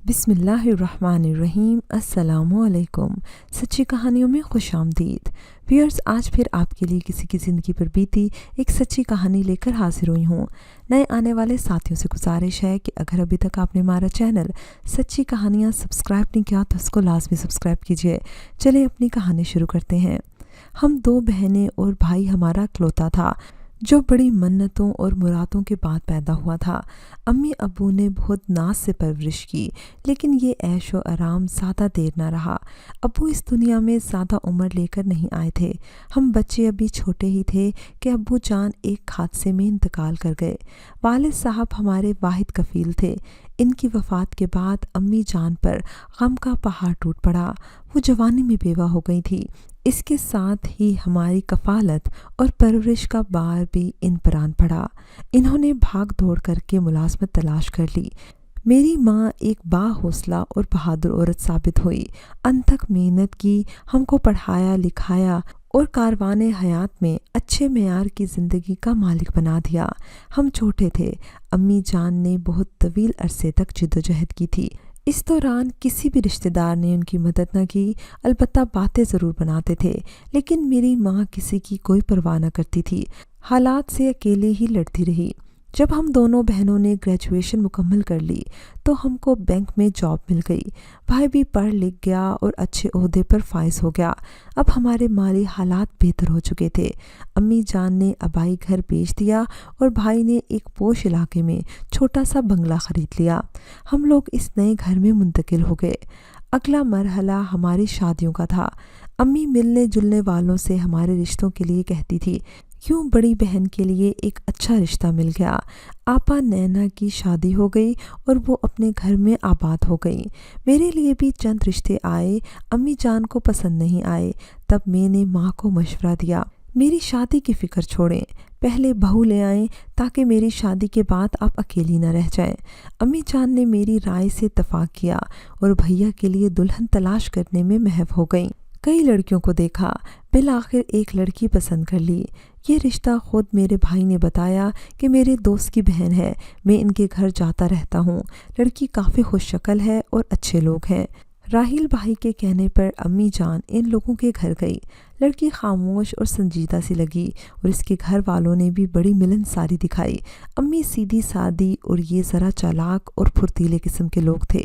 बिस्मिल्लाहिर्रहमानिर्रहीम। अस्सलामुअलैकुम। सच्ची कहानियों में खुश आमदीद। व्यूअर्स, आज फिर आपके लिए किसी की ज़िंदगी पर बीती एक सच्ची कहानी लेकर हाजिर हुई हूँ। नए आने वाले साथियों से गुजारिश है कि अगर अभी तक आपने हमारा चैनल सच्ची कहानियाँ सब्सक्राइब नहीं किया तो उसको लाजमी सब्सक्राइब कीजिए। चलिए अपनी कहानी शुरू करते हैं। हम दो बहनें और भाई हमारा इकलौता था जो बड़ी मन्नतों और मुरादों के बाद पैदा हुआ था। अम्मी अब्बू ने बहुत नाज से परवरिश की, लेकिन ये ऐश व आराम ज़्यादा देर न रहा। अब्बू इस दुनिया में ज़्यादा उम्र लेकर नहीं आए थे। हम बच्चे अभी छोटे ही थे कि अब्बू जान एक हादसे में इंतकाल कर गए। वालिद साहब हमारे वाहिद कफील थे। इनकी वफ़ात के बाद अम्मी जान पर गम का पहाड़ टूट पड़ा। वो जवानी में बेवा हो गई थी। इसके साथ ही हमारी कफ़ालत और परवरिश का बार भी इन पर आन पड़ा। इन्होंने भाग दौड़ करके मुलाजमत तलाश कर ली। मेरी माँ एक बाहौसला और बहादुर औरत साबित हुई। अनथक मेहनत की, हमको पढ़ाया लिखाया और कारवाने हयात में अच्छे मेयार की ज़िंदगी का मालिक बना दिया। हम छोटे थे। अम्मी जान ने बहुत तवील अरसे तक जिद्दोजहद की थी। इस दौरान किसी भी रिश्तेदार ने उनकी मदद न की। अलबत्ता बातें ज़रूर बनाते थे, लेकिन मेरी माँ किसी की कोई परवाह न करती थी। हालात से अकेले ही लड़ती रही। जब हम दोनों बहनों ने ग्रेजुएशन मुकम्मल कर ली तो हमको बैंक में जॉब मिल गई। भाई भी पढ़ लिख गया और अच्छे ओहदे पर फाइज हो गया। अब हमारे माली हालात बेहतर हो चुके थे। अम्मी जान ने आबाई घर बेच दिया और भाई ने एक पोश इलाके में छोटा सा बंगला ख़रीद लिया। हम लोग इस नए घर में मुंतकिल हो गए। अगला मरहला हमारी शादियों का था। अम्मी मिलने जुलने वालों से हमारे रिश्तों के लिए कहती थी। यूँ बड़ी बहन के लिए एक अच्छा रिश्ता मिल गया। आपा नैना की शादी हो गई और वो अपने घर में आबाद हो गई। मेरे लिए भी चंद रिश्ते आए। अम्मी जान को पसंद नहीं आए। तब मैंने माँ को मशवरा दिया, मेरी शादी की फ़िक्र छोड़ें, पहले बहू ले आएं ताकि मेरी शादी के बाद आप अकेली न रह जाएं। अम्मी जान ने मेरी राय से इत्तफाक किया और भैया के लिए दुल्हन तलाश करने में महव हो गईं। कई लड़कियों को देखा, बिल आखिर एक लड़की पसंद कर ली। ये रिश्ता खुद मेरे भाई ने बताया कि मेरे दोस्त की बहन है। मैं इनके घर जाता रहता हूँ। लड़की काफ़ी खुश शक्ल है और अच्छे लोग हैं। राहिल भाई के कहने पर अम्मी जान इन लोगों के घर गई। लड़की खामोश और संजीदा सी लगी और इसके घर वालों ने भी बड़ी मिलनसारी दिखाई। अम्मी सीधी सादी और ये ज़रा चालाक और फुर्तीले किस्म के लोग थे।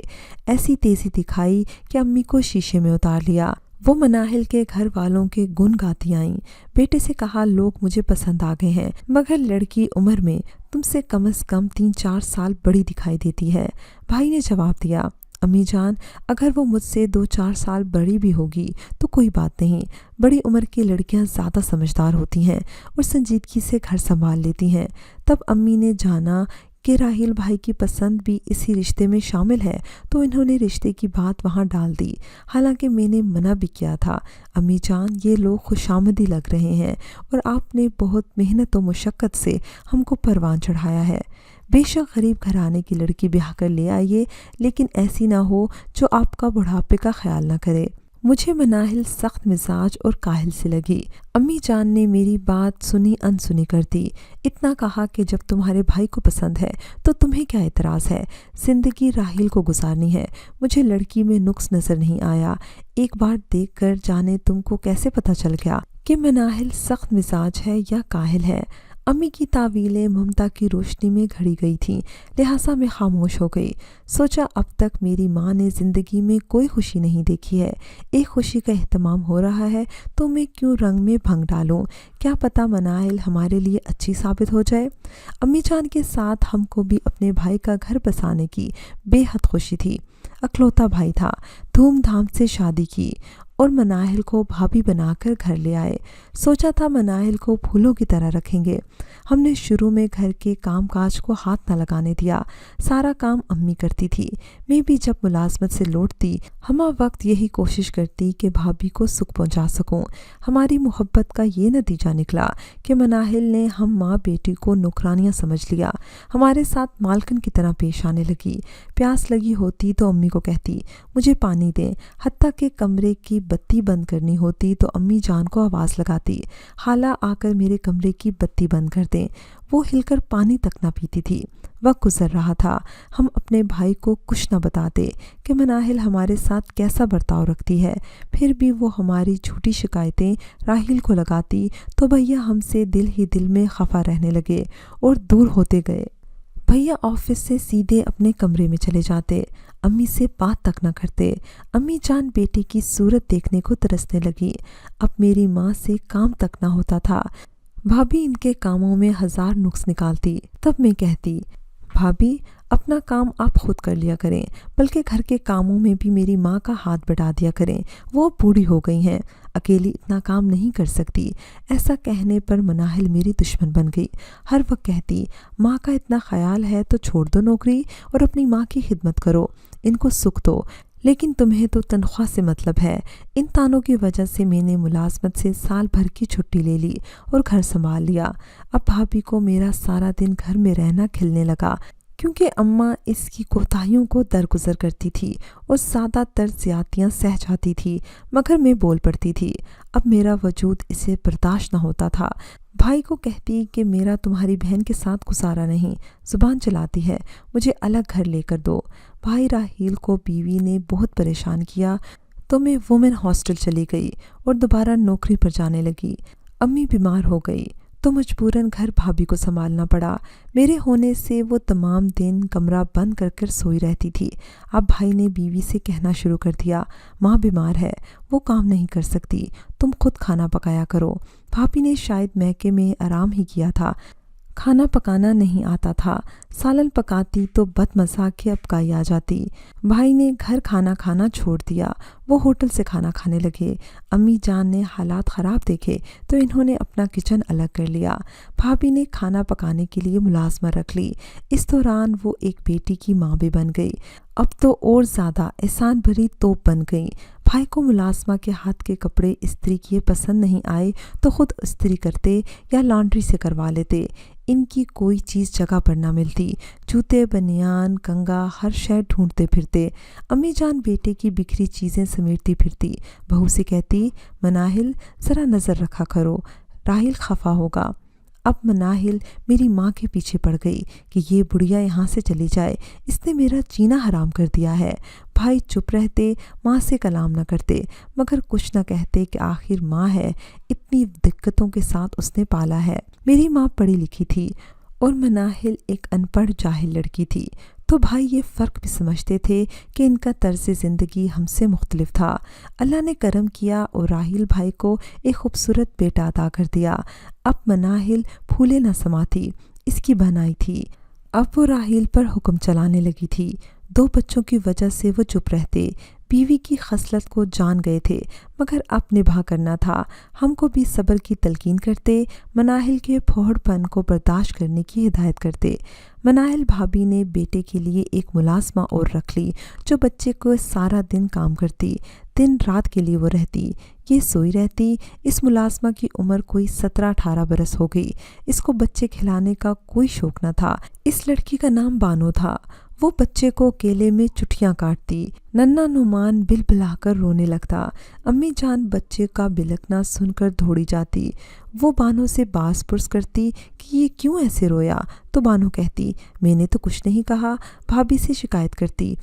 ऐसी तेज़ी दिखाई कि अम्मी को शीशे में उतार लिया। वो मनाहिल के घर वालों के गुण गाती आईं। बेटे से कहा, लोग मुझे पसंद आ गए हैं, मगर लड़की उम्र में तुमसे कम से कम 3-4 साल बड़ी दिखाई देती है। भाई ने जवाब दिया, अम्मी जान, अगर वो मुझसे 2-4 साल बड़ी भी होगी तो कोई बात नहीं। बड़ी उम्र की लड़कियां ज़्यादा समझदार होती हैं और संजीदगी से घर संभाल लेती हैं। तब अम्मी ने जाना कि राहिल भाई की पसंद भी इसी रिश्ते में शामिल है, तो इन्होंने रिश्ते की बात वहां डाल दी। हालांकि मैंने मना भी किया था। अम्मी जान, ये लोग खुशामदी लग रहे हैं और आपने बहुत मेहनत और मुशक्क़त से हमको परवान चढ़ाया है। बेशक गरीब घराने की लड़की ब्याह कर ले आइए, लेकिन ऐसी ना हो जो आपका बुढ़ापे का ख्याल ना करे। मुझे मनाहिल सख्त मिजाज और काहिल सी लगी। अम्मी जान ने मेरी बात सुनी अनसुनी कर दी। इतना कहा कि जब तुम्हारे भाई को पसंद है तो तुम्हें क्या एतराज़ है। ज़िंदगी राहिल को गुजारनी है। मुझे लड़की में नुक्स नज़र नहीं आया। एक बार देख कर जाने तुमको कैसे पता चल गया कि मनाहिल सख्त मिजाज है या काहिल है। अम्मी की तावीलें ममता की रोशनी में घड़ी गई थीं, लिहाजा मैं खामोश हो गई। सोचा, अब तक मेरी माँ ने ज़िंदगी में कोई खुशी नहीं देखी है। एक खुशी का एहतमाम हो रहा है तो मैं क्यों रंग में भंग डालूं। क्या पता मनाहिल हमारे लिए अच्छी साबित हो जाए। अम्मी जान के साथ हमको भी अपने भाई का घर बसाने की बेहद खुशी थी। अकलौता भाई था। धूमधाम से शादी की और मनाहिल को भाभी बनाकर घर ले आए। सोचा था मनाहिल को फूलों की तरह रखेंगे। हमने शुरू में घर के काम काज को हाथ न लगाने दिया। सारा काम अम्मी करती थी। मैं भी जब मुलाजमत से लौटती हमा वक्त यही कोशिश करती कि भाभी को सुख पहुंचा सकूं। हमारी मोहब्बत का ये नतीजा निकला कि मनाहिल ने हम माँ बेटी को नौकरानियाँ समझ लिया। हमारे साथ मालकिन की तरह पेश आने लगी। प्यास लगी होती तो अम्मी को कहती, मुझे पानी दें। हत्ता के कमरे की बत्ती बंद करनी होती तो अम्मी जान को आवाज़ लगाती, खाला आकर मेरे कमरे की बत्ती बंद कर दें। دیں۔ وہ ہل کر پانی تک نہ پیتی تھی۔ وقت گزر رہا تھا، ہم اپنے بھائی کو کچھ نہ بتاتے کہ مناہل ہمارے ساتھ کیسا برتاؤ رکھتی ہے، پھر بھی وہ ہماری جھوٹی شکایتیں راحیل کو لگاتی تو بھیا ہم سے دل ہی دل میں خفا رہنے لگے اور دور ہوتے گئے۔ بھیا آفس سے سیدھے اپنے کمرے میں چلے جاتے، امی سے بات تک نہ کرتے۔ امی جان بیٹے کی صورت دیکھنے کو ترسنے لگی۔ اب میری ماں سے کام تک نہ ہوتا تھا۔ بھابھی ان کے کاموں میں ہزار نقص نکالتی۔ تب میں کہتی، بھابھی اپنا کام آپ خود کر لیا کریں، بلکہ گھر کے کاموں میں بھی میری ماں کا ہاتھ بٹا دیا کریں، وہ بوڑھی ہو گئی ہیں، اکیلی اتنا کام نہیں کر سکتی۔ ایسا کہنے پر مناہل میری دشمن بن گئی۔ ہر وقت کہتی، ماں کا اتنا خیال ہے تو چھوڑ دو نوکری اور اپنی ماں کی خدمت کرو، ان کو سکھ دو، لیکن تمہیں تو تنخواہ سے مطلب ہے۔ ان تانوں کی وجہ سے میں نے ملازمت سے سال بھر کی چھٹی لے لی اور گھر سنبھال لیا۔ اب بھابھی کو میرا سارا دن گھر میں رہنا کھلنے لگا، کیونکہ اماں اس کی کوتاہیوں کو درگزر کرتی تھی اور زیادہ تر زیادتیاں سہ جاتی تھی، مگر میں بول پڑتی تھی۔ اب میرا وجود اسے برداشت نہ ہوتا تھا۔ بھائی کو کہتی کہ میرا تمہاری بہن کے ساتھ گزارا نہیں، زبان چلاتی ہے، مجھے الگ گھر لے کر دو۔ بھائی راحیل کو بیوی نے بہت پریشان کیا تو میں وومن ہاسٹل چلی گئی اور دوبارہ نوکری پر جانے لگی۔ امی بیمار ہو گئی تو مجبوراً گھر بھابھی کو سنبھالنا پڑا۔ میرے ہونے سے وہ تمام دن کمرہ بند کر کر سوئی رہتی تھی۔ اب بھائی نے بیوی سے کہنا شروع کر دیا، ماں بیمار ہے، وہ کام نہیں کر سکتی، تم خود کھانا پکایا کرو۔ بھابھی نے شاید میکے میں آرام ہی کیا تھا، کھانا پکانا نہیں آتا تھا۔ سالن پکاتی تو بد مزاق کے اپکائی آ جاتی۔ بھائی نے گھر کھانا کھانا چھوڑ دیا، وہ ہوٹل سے کھانا کھانے لگے۔ امی جان نے حالات خراب دیکھے تو انہوں نے اپنا کچن الگ کر لیا۔ بھابھی نے کھانا پکانے کے لیے ملازمہ رکھ لی۔ اس دوران وہ ایک بیٹی کی ماں بھی بن گئی، اب تو اور زیادہ احسان بھری توپ بن گئی۔ بھائی کو ملازمہ کے ہاتھ کے کپڑے استری کیے پسند نہیں آئے تو خود استری کرتے یا لانڈری سے کروا لیتے۔ ان کی کوئی چیز جگہ پر نہ ملتی، جوتے، بنیان، کنگا، ہر شے ڈھونڈتے پھرتے۔ امی جان بیٹے کی بکھری چیزیں سمیٹتی پھرتی۔ بہو سے کہتی، مناہل ذرا نظر رکھا کرو، راحیل خفا ہوگا۔ اب مناہل میری ماں کے پیچھے پڑ گئی کہ یہ بڑھیا یہاں سے چلی جائے، اس نے میرا جینا حرام کر دیا ہے۔ بھائی چپ رہتے، ماں سے کلام نہ کرتے، مگر کچھ نہ کہتے کہ آخر ماں ہے، اتنی دقتوں کے ساتھ اس نے پالا ہے۔ میری ماں پڑھی لکھی تھی اور مناہل ایک ان پڑھ جاہل لڑکی تھی، تو بھائی یہ فرق بھی سمجھتے تھے کہ ان کا طرز زندگی ہم سے مختلف تھا۔ اللہ نے کرم کیا اور راحیل بھائی کو ایک خوبصورت بیٹا عطا کر دیا۔ اب مناہل پھولے نہ سماتی، اس کی بہنائی تھی۔ اب وہ راحیل پر حکم چلانے لگی تھی۔ 2 بچوں کی وجہ سے وہ چپ رہتے، بیوی کی خصلت کو جان گئے تھے، مگر اب نبھا کرنا تھا۔ ہم کو بھی صبر کی تلقین کرتے، مناہل کے پھوڑ پن کو برداشت کرنے کی ہدایت کرتے۔ مناہل بھابھی نے بیٹے کے لیے ایک ملازمہ اور رکھ لی جو بچے کو سارا دن کام کرتی، دن رات کے لیے وہ رہتی، یہ سوئی رہتی۔ اس ملازمہ کی عمر کوئی 17-18 برس ہو گئی۔ اس کو بچے کھلانے کا کوئی شوق نہ تھا۔ اس لڑکی کا نام بانو تھا۔ وہ بچے کو کیلے میں چٹیاں کاٹتی، ننھا نعمان بل بلا کر رونے لگتا۔ امی جان بچے کا بلکنا سن کر دوڑی جاتی۔ وہ بانو سے باز پرس کرتی کہ یہ کیوں ایسے رویا، تو بانو کہتی، میں نے تو کچھ نہیں کہا۔ بھابھی سے شکایت کرتی،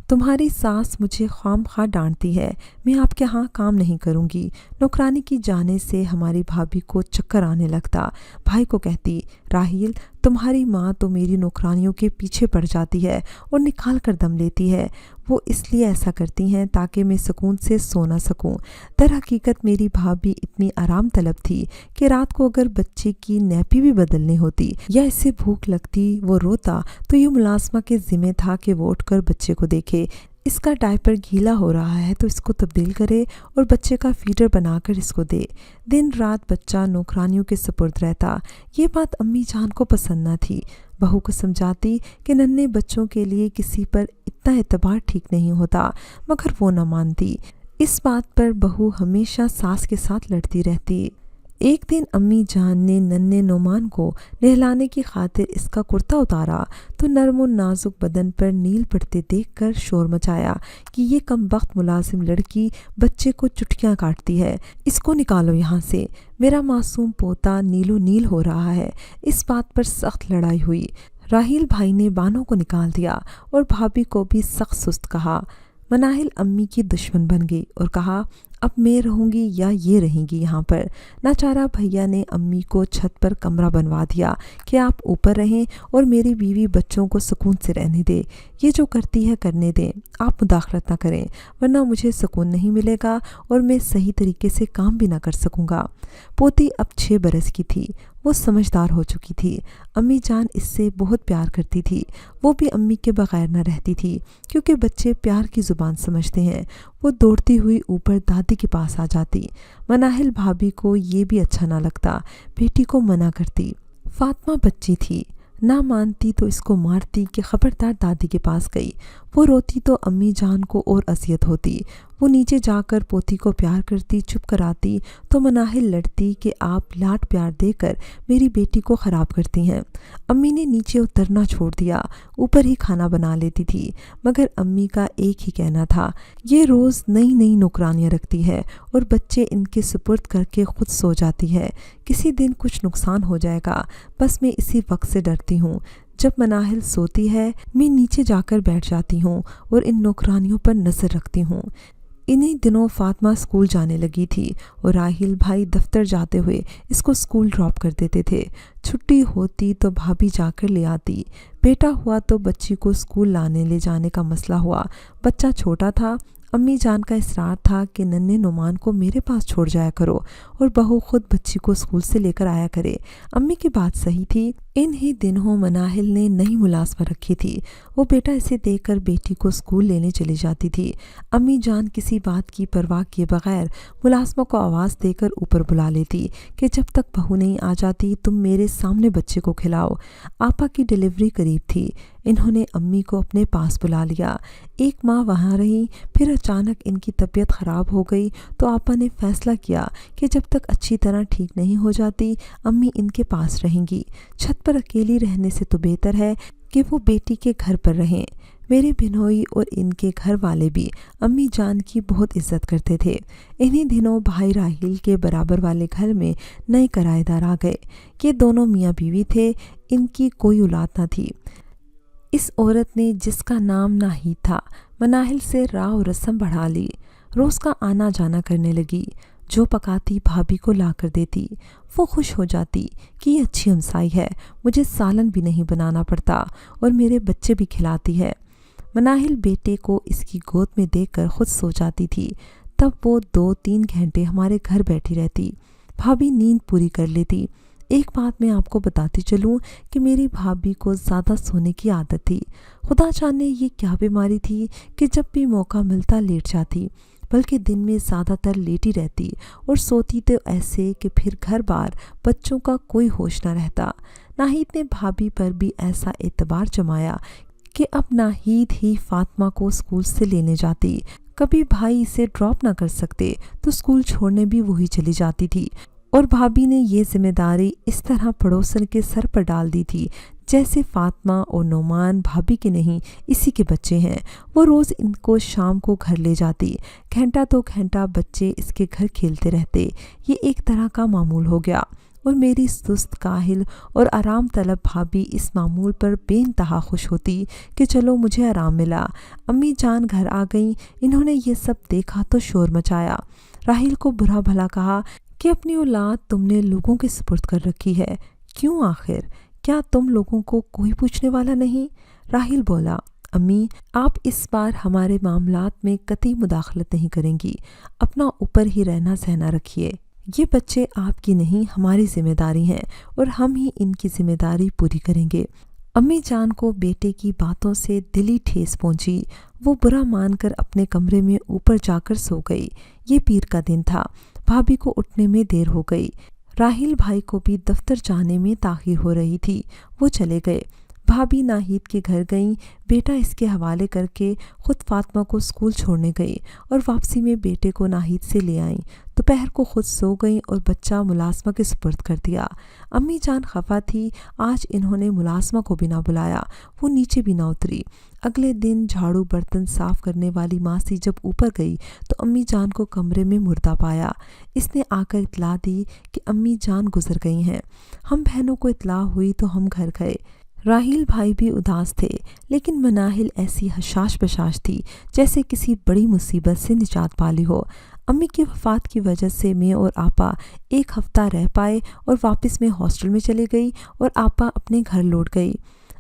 تمہاری ساس مجھے خام خواہ ڈانٹتی ہے، میں آپ کے ہاں کام نہیں کروں گی۔ نوکرانی کی جانے سے ہماری بھابھی کو چکر آنے لگتا۔ بھائی کو کہتی، راحیل تمہاری ماں تو میری نوکرانیوں کے پیچھے پڑ جاتی ہے اور نکال کر دم لیتی ہے، وہ اس لیے ایسا کرتی ہیں تاکہ میں سکون سے سو نہ سکوں۔ در حقیقت میری بھابھی اتنی آرام طلب تھی کہ رات کو اگر بچے کی نیپی بھی بدلنی ہوتی یا اسے بھوک لگتی وہ روتا تو یہ ملازمہ کے ذمہ تھا کہ وہ اٹھ کر بچے کو دیکھے، اس کا ڈائپر گیلا ہو رہا ہے تو اس کو تبدیل کرے اور بچے کا فیڈر بنا کر اس کو دے۔ دن رات بچہ نوکرانیوں کے سپرد رہتا۔ یہ بات امی جان کو پسند نہ تھی۔ بہو کو سمجھاتی کہ ننھے بچوں کے لیے کسی پر اتنا اعتبار ٹھیک نہیں ہوتا، مگر وہ نہ مانتی۔ اس بات پر بہو ہمیشہ ساس کے ساتھ لڑتی رہتی۔ एक दिन अम्मी जान ने नन्हे नोमान को नहलाने की खातिर इसका कुर्ता उतारा तो नर्म और नाजुक बदन पर नील पड़ते देखकर शोर मचाया कि ये कमबख्त मुलाजिम लड़की बच्चे को चुटकियां काटती है, इसको निकालो यहाँ से, मेरा मासूम पोता नीलो नील हो रहा है। इस बात पर सख्त लड़ाई हुई। राहिल भाई ने बानों को निकाल दिया और भाभी को भी सख्त सुस्त कहा। मनाहिल अम्मी की दुश्मन बन गई और कहा, अब मैं रहूंगी या ये रहेंगी यहाँ पर। नाचारा भैया ने अम्मी को छत पर कमरा बनवा दिया कि आप ऊपर रहें और मेरी बीवी बच्चों को सुकून से रहने दे। ये जो करती है करने दें, आप मुदाखलत ना करें, वरना मुझे सुकून नहीं मिलेगा और मैं सही तरीके से काम भी ना कर सकूँगा। पोती अब 6 बरस की थी, वो समझदार हो चुकी थी। अम्मी जान इससे बहुत प्यार करती थी। वो भी अम्मी के बगैर न रहती थी, क्योंकि बच्चे प्यार की ज़ुबान समझते हैं। वो दौड़ती हुई ऊपर दादी के पास आ जाती। मनाहिल भाभी को ये भी अच्छा ना लगता, बेटी को मना करती। फातिमा बच्ची थी, ना मानती तो इसको मारती कि खबरदार दादी के पास गई। वो रोती तो अम्मी जान को और अजियत होती। वो नीचे जाकर पोती को प्यार करती, चुप कराती तो मनाहिल लड़ती कि आप लाड प्यार देकर मेरी बेटी को ख़राब करती हैं। अम्मी ने नीचे उतरना छोड़ दिया, ऊपर ही खाना बना लेती थी। मगर अम्मी का एक ही कहना था, ये रोज़ नई नई नौकरानियाँ रखती है और बच्चे इनके सुपुर्द करके खुद सो जाती है। किसी दिन कुछ नुकसान हो जाएगा, बस मैं इसी वक्त से डरती हूँ। जब मनाहिल सोती है मैं नीचे जाकर बैठ जाती हूँ और इन नौकरानियों पर नज़र रखती हूँ। इन्हीं दिनों फातिमा स्कूल जाने लगी थी और राहिल भाई दफ्तर जाते हुए इसको स्कूल ड्रॉप कर देते थे। छुट्टी होती तो भाभी जाकर ले आती। बेटा हुआ तो बच्ची को स्कूल लाने ले जाने का मसला हुआ। बच्चा छोटा था। अम्मी जान का इसरार था कि नन्हे नुमान को मेरे पास छोड़ जाया करो और बहू खुद बच्ची को स्कूल से लेकर आया करे। अम्मी की बात सही थी। इन ही दिनों मनाहिल ने नई मुलाजमा रखी थी। वो बेटा इसे देखकर बेटी को स्कूल लेने चली जाती थी। अम्मी जान किसी बात की परवाह किए बगैर मुलाजमा को आवाज़ देकर ऊपर बुला लेती कि जब तक बहू नहीं आ जाती तुम मेरे सामने बच्चे को खिलाओ। आपा की डिलीवरी करीब थी। इन्होंने अम्मी को अपने पास बुला लिया। एक माह वहाँ रही, फिर अचानक इनकी तबीयत ख़राब हो गई तो आपा ने फैसला किया कि जब तक अच्छी तरह ठीक नहीं हो जाती अम्मी इनके पास रहेंगी। छत पर अकेली रहने से तो बेहतर है कि वो बेटी के घर पर रहें। मेरे बिनोई और इनके घर वाले भी अम्मी जान की बहुत इज्जत करते थे। इन्हीं दिनों भाई राहिल के बराबर वाले घर में नए किराएदार आ गए। ये दोनों मियाँ बीवी थे। इनकी कोई औलाद न थी। इस औरत ने, जिसका नाम नाहिद था, मनाहिल से राह और रस्म बढ़ा ली। रोज़ का आना जाना करने लगी। जो पकाती भाभी को ला कर देती। वो खुश हो जाती कि ये अच्छी हमसाई है, मुझे सालन भी नहीं बनाना पड़ता और मेरे बच्चे भी खिलाती है। मनाहिल बेटे को इसकी गोद में देखकर खुद सो जाती थी। तब वो 2-3 घंटे हमारे घर बैठी रहती। भाभी नींद पूरी कर लेती। एक बात मैं आपको बताती चलूं कि मेरी भाभी को ज़्यादा सोने की आदत थी। खुदा जाने ये क्या बीमारी थी कि जब भी मौका मिलता लेट जाती, बल्कि दिन में ज़्यादातर लेटी रहती और सोती तो ऐसे कि फिर घर बार बच्चों का कोई होश न रहता। नाहिद ने भाभी पर भी ऐसा एतबार जमाया कि अब नाहिद ही फातिमा को स्कूल से लेने जाती। कभी भाई इसे ड्रॉप ना कर सकते तो स्कूल छोड़ने भी वही चली जाती थी। और भाभी ने ये जिम्मेदारी इस तरह पड़ोसन के सर पर डाल दी थी जैसे फातिमा और नोमान भाभी के नहीं, इसी के बच्चे हैं। वो रोज़ इनको शाम को घर ले जाती। घंटा तो घंटा बच्चे इसके घर खेलते रहते। ये एक तरह का मामूल हो गया और मेरी सुस्त, काहिल और आराम तलब भाभी इस मामूल पर बेइंतहा खुश होती कि चलो मुझे आराम मिला। अम्मी जान घर आ गईं। इन्होंने ये सब देखा तो शोर मचाया। राहिल को बुरा भला कहा कि अपनी औलाद तुमने लोगों के सुपुर्द कर रखी है। क्यों आखिर? क्या तुम लोगों को कोई पूछने वाला नहीं? राहिल बोला, अम्मी आप इस बार हमारे मामलात में कतई मुदाखलत नहीं करेंगी। अपना ऊपर ही रहना सहना रखिए। ये बच्चे आपकी नहीं, हमारी जिम्मेदारी हैं और हम ही इनकी जिम्मेदारी पूरी करेंगे। अम्मी जान को बेटे की बातों से दिली ठेस पहुंची। वो बुरा मानकर अपने कमरे में ऊपर जाकर सो गई। ये पीर का दिन था। भाभी को उठने में देर हो गई। राहिल भाई को भी दफ्तर जाने में ताखीर हो रही थी। वो चले गए। भाभी नाहिद के घर गईं। बेटा इसके हवाले करके खुद फातिमा को स्कूल छोड़ने गई और वापसी में बेटे को नाहिद से ले आईं। दोपहर को खुद सो गईं और बच्चा मुलाजमा के सुपुर्द कर दिया। अम्मी जान खफा थी, आज इन्होंने मुलाजमा को भी ना बुलाया, वो नीचे भी ना उतरी। अगले दिन झाड़ू बर्तन साफ करने वाली मासी जब ऊपर गई तो अम्मी जान को कमरे में मुर्दा पाया। इसने आकर इतला दी कि अम्मी जान गुजर गई हैं। हम बहनों को इतला हुई तो हम घर गए। राहील भाई भी उदास थे, लेकिन मनाहिल ऐसी हशाश बशाश थी जैसे किसी बड़ी मुसीबत से निजात पाली हो। अम्मी की वफ़ात की वजह से मैं और आपा एक हफ्ता रह पाए और वापस मैं हॉस्टल में चली गई और आपा अपने घर लौट गई।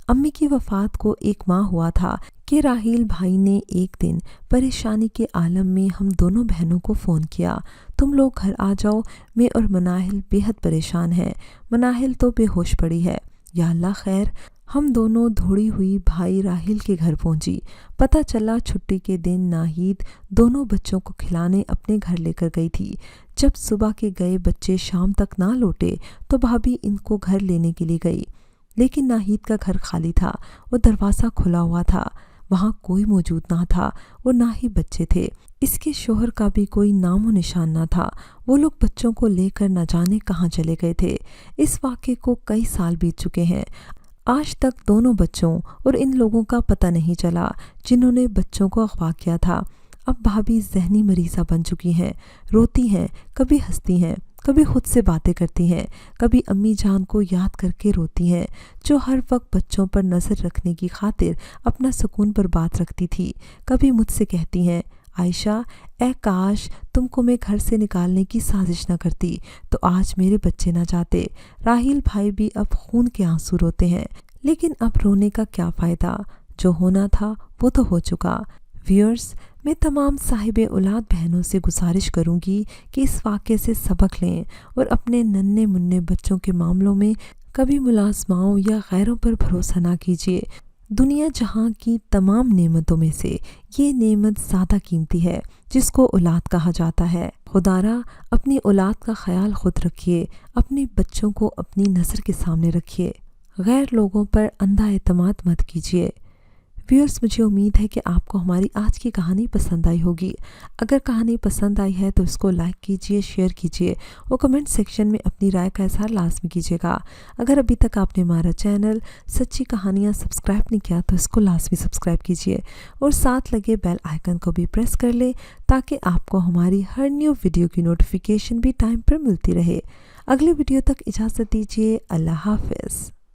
अम्मी की वफ़ात को 1 माह हुआ था कि राहील भाई ने एक दिन परेशानी के आलम में हम दोनों बहनों को फ़ोन किया, तुम लोग घर आ जाओ, मैं और मनाहिल बेहद परेशान हैं। मनाहिल तो बेहोश पड़ी है। या अल्लाह खैर। हम दोनों दौड़ी हुई भाई राहील के घर पहुंची। पता चला छुट्टी के दिन नाहिद दोनों बच्चों को खिलाने अपने घर लेकर गई थी। जब सुबह के गए बच्चे शाम तक ना लौटे तो भाभी इनको घर लेने के लिए गई, लेकिन नाहिद का घर खाली था, वो दरवाज़ा खुला हुआ था, वहाँ कोई मौजूद ना था और ना ही बच्चे थे। इसके शोहर का भी कोई नामो निशान ना था। वो लोग बच्चों को लेकर न जाने कहाँ चले गए थे। इस वाक़े को कई साल बीत चुके हैं। आज तक दोनों बच्चों और इन लोगों का पता नहीं चला जिन्होंने बच्चों को अगवा किया था। अब भाभी जहनी मरीज़ा बन चुकी हैं, रोती हैं, कभी हंसती हैं, कभी खुद से बातें करती हैं, कभी अम्मी जान को याद करके रोती हैं जो हर वक्त बच्चों पर नज़र रखने की खातिर अपना सुकून पर बात रखती थी। कभी मुझसे कहती हैं, आयशा ए काश तुमको मैं घर से निकालने की साजिश न करती तो आज मेरे बच्चे न जाते। राहील भाई भी अब खून के आंसू रोते हैं, लेकिन अब रोने का क्या फ़ायदा, जो होना था वो तो हो चुका। व्यूअर्स, मैं तमाम साहिब औलाद बहनों से गुजारिश करूंगी कि इस वाक़े से सबक लें और अपने नन्हे मुन्ने बच्चों के मामलों में कभी मुलाजमाओं या गैरों पर भरोसा ना कीजिए। दुनिया जहां की तमाम नेमतों में से ये नेमत ज़्यादा कीमती है जिसको औलाद कहा जाता है। खुदारा अपनी औलाद का ख्याल खुद रखिए, अपने बच्चों को अपनी नज़र के सामने रखिए, गैर लोगों पर अंधा एतमाद मत कीजिए। व्यूअर्स, मुझे उम्मीद है कि आपको हमारी आज की कहानी पसंद आई होगी। अगर कहानी पसंद आई है तो इसको लाइक कीजिए, शेयर कीजिए और कमेंट सेक्शन में अपनी राय का इज़हार लाजमी कीजिएगा। अगर अभी तक आपने हमारा चैनल सच्ची कहानियाँ सब्सक्राइब नहीं किया तो इसको लाजमी सब्सक्राइब कीजिए और साथ लगे बेल आइकन को भी प्रेस कर ले ताकि आपको हमारी हर न्यू वीडियो की नोटिफिकेशन भी टाइम पर मिलती रहे। अगली वीडियो तक इजाज़त दीजिए। अल्लाह हाफ़िज़।